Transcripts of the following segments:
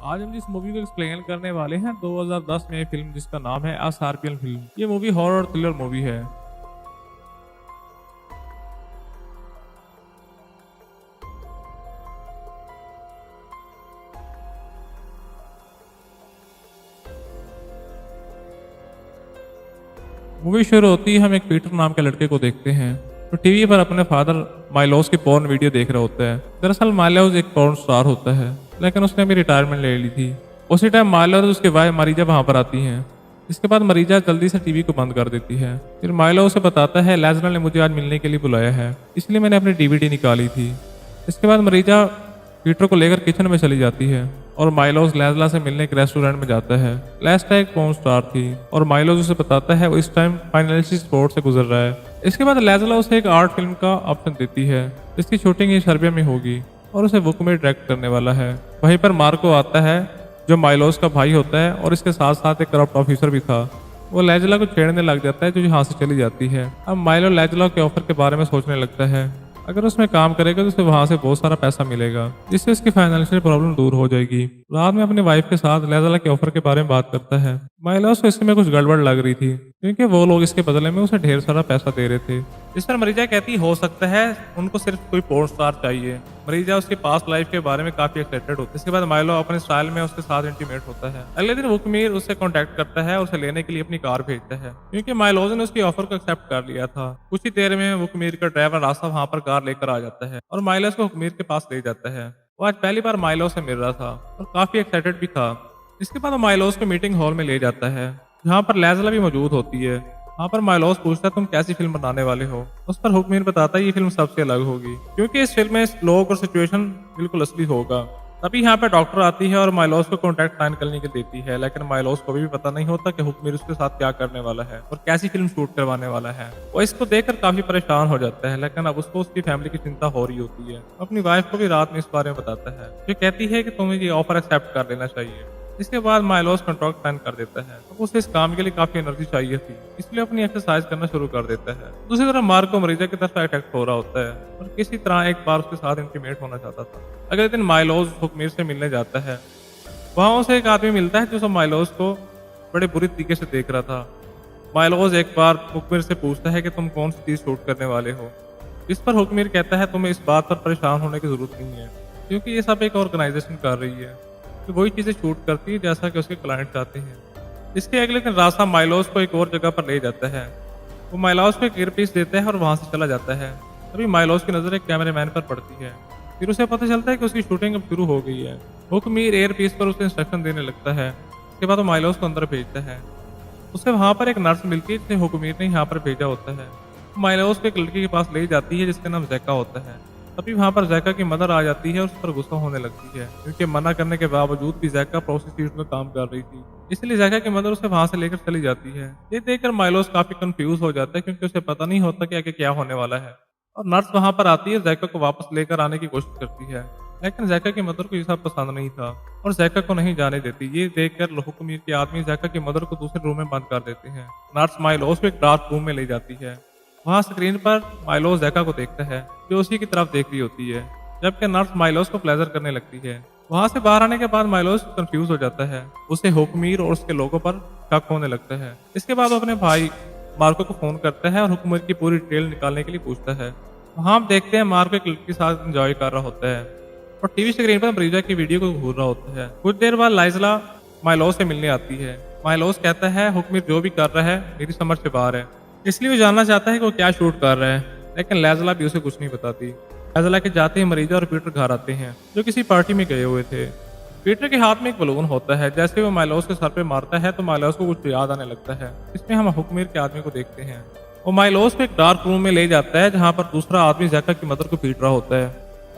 आज हम जिस मूवी को एक्सप्लेन करने वाले हैं 2010 में फिल्म जिसका नाम है अ स्कॉर्पियन फिल्म। ये मूवी हॉरर थ्रिलर मूवी है। मूवी शुरू होती है, हम एक पीटर नाम के लड़के को देखते हैं तो टीवी पर अपने फादर माइलोस की पोर्न वीडियो देख रहा होता है। दरअसल माइलोस एक पोर्न स्टार होता है, लेकिन उसने अभी रिटायरमेंट ले ली थी। उसी टाइम माइलोस और उसकी वाइफ मरीजा वहां पर आती हैं। इसके बाद मरीजा जल्दी से टीवी को बंद कर देती है। फिर माइलो उसे बताता है, लेजनर ने मुझे आज मिलने के लिए बुलाया है, इसलिए मैंने अपनी डीवीडी निकाली थी। इसके बाद मरीजा पीटर को लेकर किचन में चली जाती है और माइलोस लेजला से मिलने एक रेस्टोरेंट में जाता है। लेस्टा एक पोर्न स्टार थी और माइलोस उसे बताता है वो इस टाइम फाइनेंशियल सपोर्ट से गुजर रहा है। इसके बाद लेजला उसे एक आर्ट फिल्म का ऑप्शन देती है जिसकी शूटिंग ही सर्बिया में होगी और उसे बुक में डायरेक्ट करने वाला है। वहीं पर मार्को आता है जो माइलोस का भाई होता है और इसके साथ साथ एक करप्ट ऑफिसर भी था। वो लेजला को छेड़ने लग जाता है जो यहाँ से चली जाती है। अब माइलो लेजला के ऑफर के बारे में सोचने लगता है, अगर उसमें काम करेगा तो उसे वहां से बहुत सारा पैसा मिलेगा जिससे उसकी फाइनेंशियल प्रॉब्लम दूर हो जाएगी। रात में अपनी वाइफ के साथ लेजला के ऑफर के बारे में बात करता है। माइलोस को इसमें कुछ गड़बड़ लग रही थी क्योंकि वो लोग इसके बदले में उसे ढेर सारा पैसा दे रहे थे। इस पर मरीजा कहती हो सकता है उनको सिर्फ कोई पोर्न स्टार चाहिए। मरीजा उसकी पास्ट लाइफ के बारे में काफी एक्साइटेड होती है। इसके बाद माइलो अपने स्टाइल में उसके साथ इंटीमेट होता है। अगले दिन वुकमीर उससे कांटेक्ट करता है और उसे लेने के लिए अपनी कार भेजता है क्योंकि माइलोज ने उसकी ऑफर को एक्सेप्ट कर लिया था। कुछ ही देर में वुकमीर का ड्राइवर रास्ता वहां पर कार लेकर आ जाता है और माइलोस को वुकमीर के पास ले जाता है। वो आज पहली बार माइलोस से मिल रहा था और काफी एक्साइटेड भी था। इसके बाद वो माइलोस को मीटिंग हॉल में ले जाता है जहाँ पर लेजला भी मौजूद होती है। वहाँ पर माइलोस पूछता है तुम कैसी फिल्म बनाने वाले हो। उस पर हुक्मीर बताता है ये फिल्म सबसे अलग होगी क्योंकि इस फिल्म में लोग और सिचुएशन बिल्कुल असली होगा। तभी यहाँ पे डॉक्टर आती है और माइलोस को कॉन्ट्रैक्ट साइन करने के देती है, लेकिन माइलोस को भी पता नहीं होता कि हुक्मीर उसके साथ क्या करने वाला है और कैसी फिल्म शूट करवाने वाला है। वो इसको देखकर काफी परेशान हो जाता है, लेकिन अब उसको उसकी फैमिली की चिंता हो रही होती है। अपनी वाइफ को भी रात में इस बारे में बताता है जो कहती है कि तुम्हें ये ऑफर एक्सेप्ट कर लेना चाहिए। इसके बाद माइलोस कॉन्ट्रैक्ट साइन कर देता है। अब उसे इस काम के लिए काफी एनर्जी चाहिए थी, इसलिए अपनी एक्सरसाइज करना शुरू कर देता है। दूसरी तरफ मार्को मरीजा की तरफ अटैक हो रहा होता है और किसी तरह एक बार उसके साथ इंटीमेट होना चाहता था। अगले दिन माइलोस हुक्मीर से मिलने जाता है। वहां उसे एक आदमी मिलता है जो सब माइलोस को बड़े बुरी तरीके से देख रहा था। माइलोस एक बार हुक्मीर से पूछता है कि तुम कौन सी चीज शूट करने वाले हो। इस पर हुक्मीर कहता है तुम्हें इस बात पर परेशान होने की जरूरत नहीं है क्योंकि ये सब एक ऑर्गेनाइजेशन कर रही है तो वही चीजें शूट करती है जैसा कि उसके क्लाइंट चाहते हैं। इसके अगले दिन रास्ता माइलोस को एक और जगह पर ले जाता है। वो माइलोस को एक ईयरपीस देता है और वहां से चला जाता है। तभी माइलोस की नजर एक कैमरामैन पर पड़ती है। फिर उसे पता चलता है कि उसकी शूटिंग अब शुरू हो गई है। हुक्मीर एयरपीस पर उसे इंस्ट्रक्शन देने लगता है। उसके बाद वो माइलोस को अंदर भेजता है। उसे वहां पर एक नर्स मिलती है जिसे हुक्मीर ने यहाँ पर भेजा होता है। माइलोस को एक लड़की के पास ले जाती है जिसका नाम जैका होता है। तभी वहां पर जैका की मदर आ जाती है और उस पर गुस्सा होने लगती है क्योंकि मना करने के बावजूद भी जैका प्रोस्टिट्यूट में काम कर रही थी। इसलिए जैका की मदर उसे वहां से लेकर चली जाती है। ये देखकर माइलोस काफी कंफ्यूज हो जाता है क्योंकि उसे पता नहीं होता कि आगे क्या होने वाला है। और नर्स वहां पर आती है, जैका को वापस लेकर आने की कोशिश करती है, लेकिन जैका की मदर को ये सब पसंद नहीं था और जैका को नहीं जाने देती। ये देखकर हुक्मीर के आदमी जैका की मदर को दूसरे रूम में बंद कर देते हैं। नर्स माइलोस को एक डार्क रूम में ले जाती है। वहां स्क्रीन पर माइलोस जैका को देखता है जो उसी की तरफ देख रही होती है, जबकि नर्स माइलोस को प्लेजर करने लगती है। वहां से बाहर आने के बाद माइलोस कंफ्यूज हो जाता है। उसे हुक्मीर और उसके लोगों पर शक होने लगता है। इसके बाद वो अपने भाई मार्को को फोन करता है और हुक्मीर की पूरी डिटेल निकालने के लिए पूछता है। वहां हम देखते हैं मार्को एक लड़की के साथ एंजॉय कर रहा होता है और टीवी स्क्रीन पर मरीजा की वीडियो को घूर रहा होता है। कुछ देर बाद लाइजला माइलोस से मिलने आती है। माइलोस कहता है हुक्मीर जो भी कर रहा है मेरी समझ से बाहर है, इसलिए वो जानना चाहता है कि वो क्या शूट कर रहा है, लेकिन लेजला भी उसे कुछ नहीं बताती। लेजला के जाते ही मरीजा और पीटर घर आते हैं जो किसी पार्टी में गए हुए थे। पीटर के हाथ में एक बलून होता है। जैसे वो माइलोस के सर पे मारता है तो माइलोस को कुछ याद आने लगता है। इसमें हम हुक्मीर के आदमी को देखते हैं। वो माइलोस को एक डार्क रूम में ले जाता है जहाँ पर दूसरा आदमी जैका की मदर को पीट रहा होता है।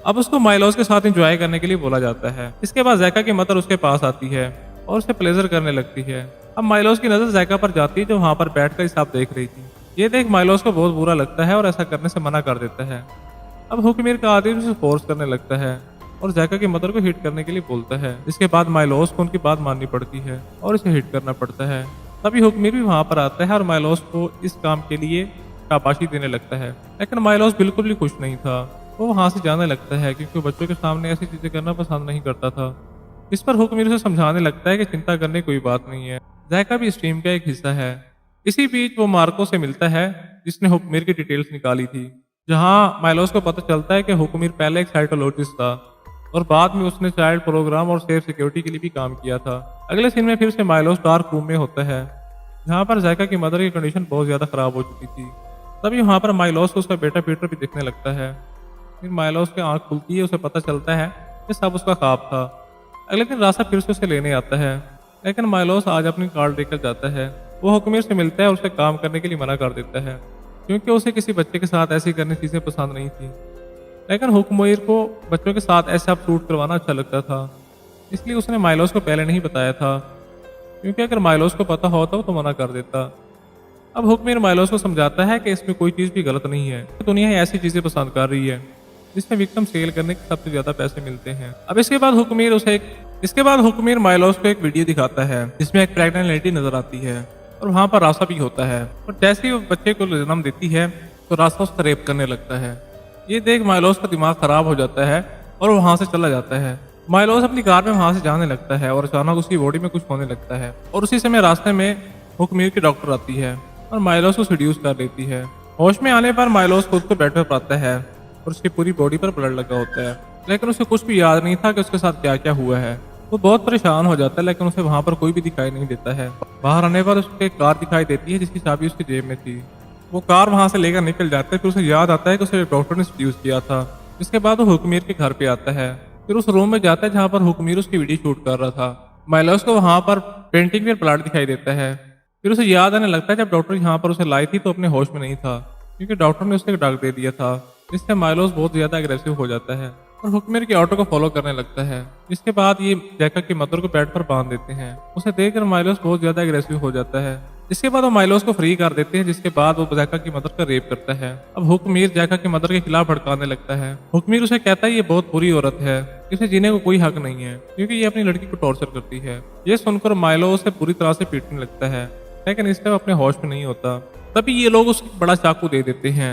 अब उसको माइलोस के साथ एंजॉय करने के लिए बोला जाता है। इसके बाद जैका की मदर उसके पास आती है और उसे प्लेजर करने लगती है। अब माइलोस की नजर जैका पर जाती है जो वहां पर बैठकर हिसाब देख रही थी। ये देख माइलोस को बहुत बुरा लगता है और ऐसा करने से मना कर देता है। अब हुक्मीर का आदमी उसे फोर्स करने लगता है और जैका की मदर को हिट करने के लिए बोलता है। इसके बाद माइलोस को उनकी बात माननी पड़ती है और इसे हिट करना पड़ता है। तभी हुक्मीर भी वहां पर आता है और माइलोस को इस काम के लिए शाबाशी देने लगता है, लेकिन माइलोस बिल्कुल भी खुश नहीं था। वो वहां से जाने लगता है क्योंकि बच्चों के सामने ऐसी चीजें करना पसंद नहीं करता था। इस पर हुक्मीर उसे समझाने लगता है कि चिंता करने की कोई बात नहीं है, जायका भी इस टीम का एक हिस्सा है। इसी बीच वो मार्को से मिलता है जिसने हुक्मीर की डिटेल्स निकाली थी, जहां माइलोस को पता चलता है कि हुक्मीर पहले एक साइकोलॉजिस्ट था और बाद में उसने चाइल्ड प्रोग्राम और सेफ सिक्योरिटी के लिए भी काम किया था। अगले सीन में फिर से माइलोस डार्क रूम में होता है, जहाँ पर जायका की मदर की कंडीशन बहुत ज्यादा खराब हो चुकी थी। तभी वहाँ पर माइलोस को उसका बेटा पीटर भी दिखने लगता है। फिर माइलोस की आंख खुलती है, उसे पता चलता है कि सब उसका ख्वाब था। अगले दिन रास्ता फिर से उसे लेने आता है, लेकिन माइलोस आज अपनी कार्ड लेकर जाता है। वो हुक्मीर से मिलता है और उसे काम करने के लिए मना कर देता है, क्योंकि उसे किसी बच्चे के साथ ऐसी करने चीजें पसंद नहीं थी। लेकिन हुक्मीर को बच्चों के साथ ऐसा शूट करवाना अच्छा लगता था, इसलिए उसने माइलोस को पहले नहीं बताया था, क्योंकि अगर माइलोस को पता होता तो मना कर देता। अब हुक्मीर माइलोस को समझाता है कि इसमें कोई चीज़ भी गलत नहीं है, कि दुनिया ऐसी चीज़ें पसंद कर रही है जिसमें विक्टिम सेल करने के सबसे ज़्यादा पैसे मिलते हैं। अब इसके बाद हुक्मीर माइलोस को एक वीडियो दिखाता है जिसमें एक प्रेग्नेंट लेडी नजर आती है और वहाँ पर रासा भी होता है। और जैसे ही वो बच्चे को जन्म देती है तो रासा उसका रेप करने लगता है। ये देख माइलोस का दिमाग खराब हो जाता है और वो वहाँ से चला जाता है। माइलोस अपनी कार में वहाँ से जाने लगता है और अचानक उसकी बॉडी में कुछ होने लगता है और उसी समय रास्ते में हुक्मीर की डॉक्टर आती है और माइलोस को सीड्यूस कर लेती है। होश में आने पर माइलोस खुद को बेड पर पाता है और उसकी पूरी बॉडी पर ब्लड लगा होता है, लेकिन उसे कुछ भी याद नहीं था कि उसके साथ क्या क्या हुआ है। वो बहुत परेशान हो जाता है, लेकिन उसे वहाँ पर कोई भी दिखाई नहीं देता है। बाहर आने पर उसके एक कार दिखाई देती है जिसकी चाबी उसकी जेब में थी। वो कार वहाँ से लेकर निकल जाता है। फिर उसे याद आता है कि उसे डॉक्टर ने सीड्यूस किया था। इसके बाद वो हुक्मीर के घर पे आता है, फिर उस रूम में जाता है जहाँ पर हुक्मीर उसकी वीडियो शूट कर रहा था। माइलोस को वहाँ पर पेंटिंग में प्लाट दिखाई देता है। फिर उसे याद आने लगता है जब डॉक्टर यहाँ पर उसे लाई थी तो अपने होश में नहीं था, क्योंकि डॉक्टर ने उसे ड्रग दे दिया था। इससे माइलोस बहुत ज्यादा अग्रेसिव हो जाता है और हुक्मीर के ऑटो को फॉलो करने लगता है। इसके बाद ये जैका की मदर को बेड पर बांध देते हैं। उसे देखकर माइलोस बहुत ज्यादा अग्रेसिव हो जाता है। इसके बाद वो माइलोस को फ्री कर देते हैं, जिसके बाद वो जैका की मदर का रेप करता है। अब हुक्मीर जैका की मदर के खिलाफ भड़काने लगता है। हुक्मीर उसे कहता है ये बहुत बुरी औरत है, इसे जीने को कोई हक नहीं है, क्योंकि ये अपनी लड़की को टॉर्चर करती है। ये सुनकर माइलोस उसे पूरी तरह से पीटने लगता है, लेकिन इससे वो अपने होश में नहीं होता। तभी ये लोग उसको बड़ा चाकू दे देते हैं,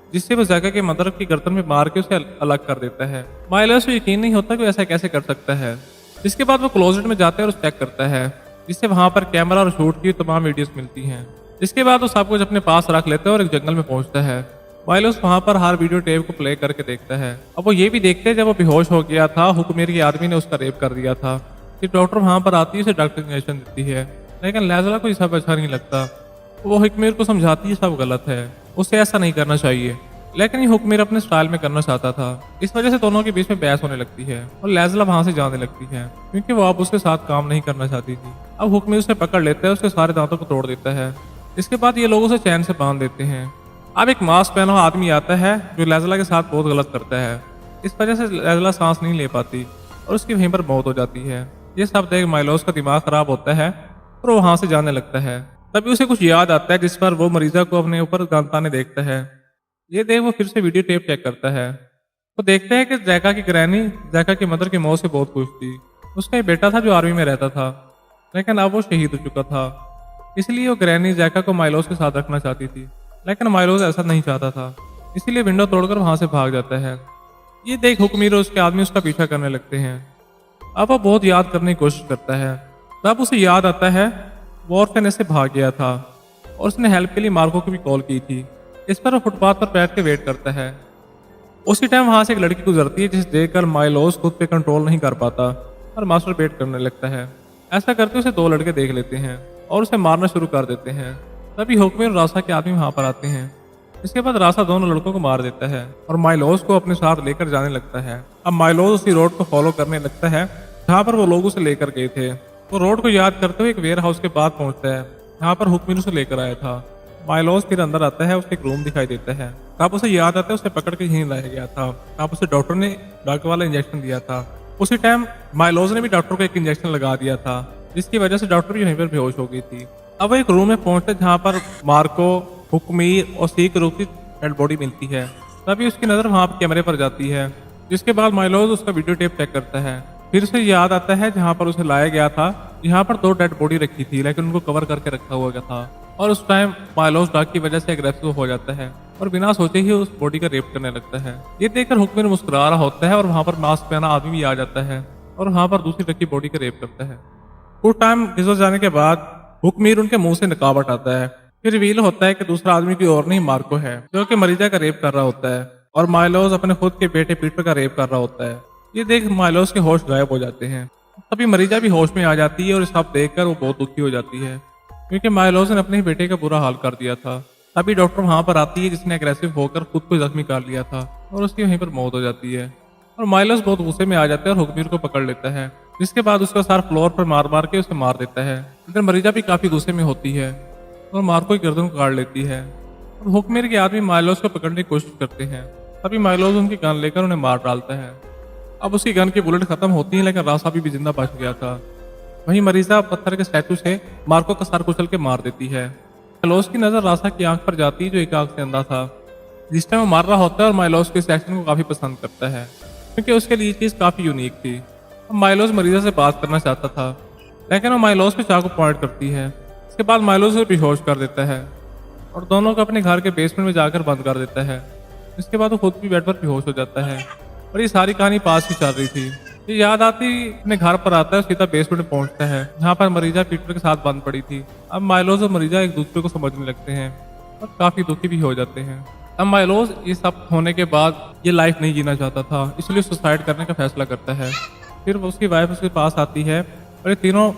जिससे वो जैका के मदर की गर्दन में मार के उसे अलग कर देता है। माइलोस को यकीन नहीं होता कि ऐसा कैसे कर सकता है। इसके बाद वो क्लोजेट में जाता है और चेक करता है, जिससे वहां पर कैमरा और शूट की तमाम वीडियोस मिलती हैं। इसके बाद वो सब कुछ अपने पास रख लेता है और एक जंगल में पहुंचता है। माइलोस वहां पर हर वीडियो टेप को प्ले करके देखता है। अब वो ये भी देखते हैं जब वो बेहोश हो गया था, हुक्मीर के आदमी ने उसका रेप कर दिया था। फिर डॉक्टर वहां पर आती है, उसे डॉक्टर इंजेक्शन देती है, लेकिन लैजला को ये सब अच्छा नहीं लगता। वो हुक्मीर को समझाती है सब गलत है, उसे ऐसा नहीं करना चाहिए, लेकिन ये हुक्मीर अपने स्टाइल में करना चाहता था। इस वजह से दोनों के बीच में बहस होने लगती है और लैजला वहां से जाने लगती है, क्योंकि वो अब उसके साथ काम नहीं करना चाहती थी। अब हुक्मीर उसे पकड़ लेता है, उसके सारे दांतों को तोड़ देता है। इसके बाद ये लोग उसे चैन से बांध देते हैं। अब एक मास्क पहना हुआ आदमी आता है जो लैजला के साथ बहुत गलत करता है। इस वजह से लैजला सांस नहीं ले पाती और उसकी वहीं पर मौत हो जाती है। ये सब देख माइलोस का दिमाग खराब होता है और वो वहां से जाने लगता है। तभी उसे कुछ याद आता है, जिस पर वो मरीजा को अपने ऊपर दांताने देखता है। ये देख वो फिर से वीडियो टेप चेक करता है। वो देखते हैं कि जैका की ग्रैनी जैका की मदर की मौत से बहुत खुश थी। उसका एक बेटा था जो आर्मी में रहता था, लेकिन अब वो शहीद हो चुका था। इसलिए वो ग्रैनी जैका को माइलोस के साथ रखना चाहती थी, लेकिन माइलोस ऐसा नहीं चाहता था, इसीलिए विंडो तोड़कर वहां से भाग जाता है। ये देख हुक्मीर और उसके आदमी उसका पीछा करने लगते हैं। अब वो बहुत याद करने की कोशिश करता है। तब उसे याद आता है वो ऑर्फेनेज से भाग गया था और उसने हेल्प के लिए मार्को को भी कॉल की थी। इस पर वो फुटपाथ पर बैठ के वेट करता है। उसी टाइम वहां से एक लड़की गुजरती है, जिसे देखकर माइलोस खुद पे कंट्रोल नहीं कर पाता और मास्टरबेट करने लगता है। ऐसा करते उसे दो लड़के देख लेते हैं और उसे मारना शुरू कर देते हैं। तभी हुक्मीर और रासा के आदमी वहां पर आते हैं। इसके बाद रासा दोनों लड़कों को मार देता है और माइलोस को अपने साथ लेकर जाने लगता है। अब माइलोस उसी रोड को फॉलो करने लगता है जहाँ पर वो लोग उसे लेकर गए थे। वो रोड को याद करते हुए एक वेयर हाउस के पास पहुंचता है, जहाँ पर हुक्मीर उसे लेकर आया था। माइलोस फिर अंदर आता है, उसे एक रूम दिखाई देता है। तब उसे याद आता है उसे पकड़ के यहीं लाया गया था। तब उसे डॉक्टर ने ड्रग वाला इंजेक्शन दिया था। उसी टाइम माइलोस ने भी डॉक्टर को एक इंजेक्शन लगा दिया था, जिसकी वजह से डॉक्टर भी वहीं पर बेहोश हो गई थी। अब वो एक रूम में पहुंचते जहाँ पर मार्को, हुक्मीर और सी के रूप की डेड बॉडी मिलती है। तभी उसकी नजर वहां पर कैमरे पर जाती है, जिसके बाद माइलोस उसका वीडियो टेप चेक करता है। फिर उसे याद आता है जहाँ पर उसे लाया गया था, यहाँ पर दो डेड बॉडी रखी थी, लेकिन उनको कवर करके रखा हुआ था। और उस टाइम माइलोस ड्रग की वजह से एग्रेसिव हो जाता है और बिना सोचे ही उस बॉडी का रेप करने लगता है। ये देखकर हुक्मीर मुस्कुरा रहा होता है और वहां पर मास्क पहना आदमी भी आ जाता है। और वहाँ पर दूसरी रखी बॉडी का रेप करता है। कुछ टाइम गुजर जाने के बाद हुक्मीर उनके मुंह से नकाब हटाता है। फिर रिवील होता है कि दूसरा आदमी कोई और नहीं मार्को है, जो कि मरीजा का रेप कर रहा होता है और माइलोस अपने खुद के बेटे पीटर का रेप कर रहा होता है। ये देख माइलोस के होश गायब हो जाते हैं। तभी मरीजा भी होश में आ जाती है और सब देखकर वो बहुत दुखी हो जाती है, क्योंकि माइलोस ने अपने बेटे का बुरा हाल कर दिया था। तभी डॉक्टर वहां पर आती है, जिसने अग्रेसिव होकर खुद को जख्मी कर लिया था और उसकी वहीं पर मौत हो जाती है। और माइलोस बहुत गुस्से में आ जाता है और हुक्मीर को पकड़ लेता है, जिसके बाद उसका सर फ्लोर पर मार मार के उसे मार देता है। इधर मरीजा भी काफी गुस्से में होती है और मार्को की गर्दन काट लेती है। और हुक्मीर के आदमी माइलोस को पकड़ने की कोशिश करते हैं। तभी माइलोस उनकी गन लेकर उन्हें मार डालता है। अब उसकी गन की बुलेट खत्म होती है, लेकिन रासा भी जिंदा बच गया था। वहीं मरीजा पत्थर के स्टैचू से मार्को का सर कुचल के मार देती है। माइलोस की नजर रासा की आंख पर जाती है, जो एक आंख से अंधा था। जिस टाइम वो मार रहा होता है और माइलोस के इस एक्शन को काफी पसंद करता है, क्योंकि उसके लिए चीज काफी यूनिक थी। अब माइलोस मरीजा से बात करना चाहता था, लेकिन वो माइलोस पे चाकू पॉइंट करती है। इसके बाद माइलोस उसे बेहोश कर देता है और दोनों को अपने घर के बेसमेंट में जाकर बंद कर देता है। इसके बाद वो खुद भी बेड पर बेहोश हो जाता है। और ये सारी कहानी पास ही चल रही थी। ये याद आती अपने घर पर आता है, सीधा बेसमेंट में पहुंचता है, जहाँ पर मरीजा पीटर के साथ बंद पड़ी थी। अब माइलोस और मरीजा एक दूसरे को समझने लगते हैं और काफी दुखी भी हो जाते हैं। अब माइलोस ये सब होने के बाद ये लाइफ नहीं जीना चाहता था, इसलिए सुसाइड करने का फैसला करता है। फिर उसकी वाइफ उसके पास आती है और ये तीनों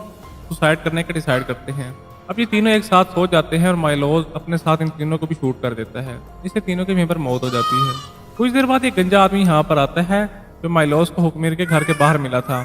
सुसाइड करने का डिसाइड करते हैं। अब ये तीनों एक साथ सो जाते हैं और माइलोस अपने साथ इन तीनों को भी शूट कर देता है। इससे तीनों की वहीं पर मौत हो जाती है। कुछ देर बाद एक गंजा आदमी यहाँ पर आता है, जो माइलोस को हुक्मीर के घर के बाहर मिला था।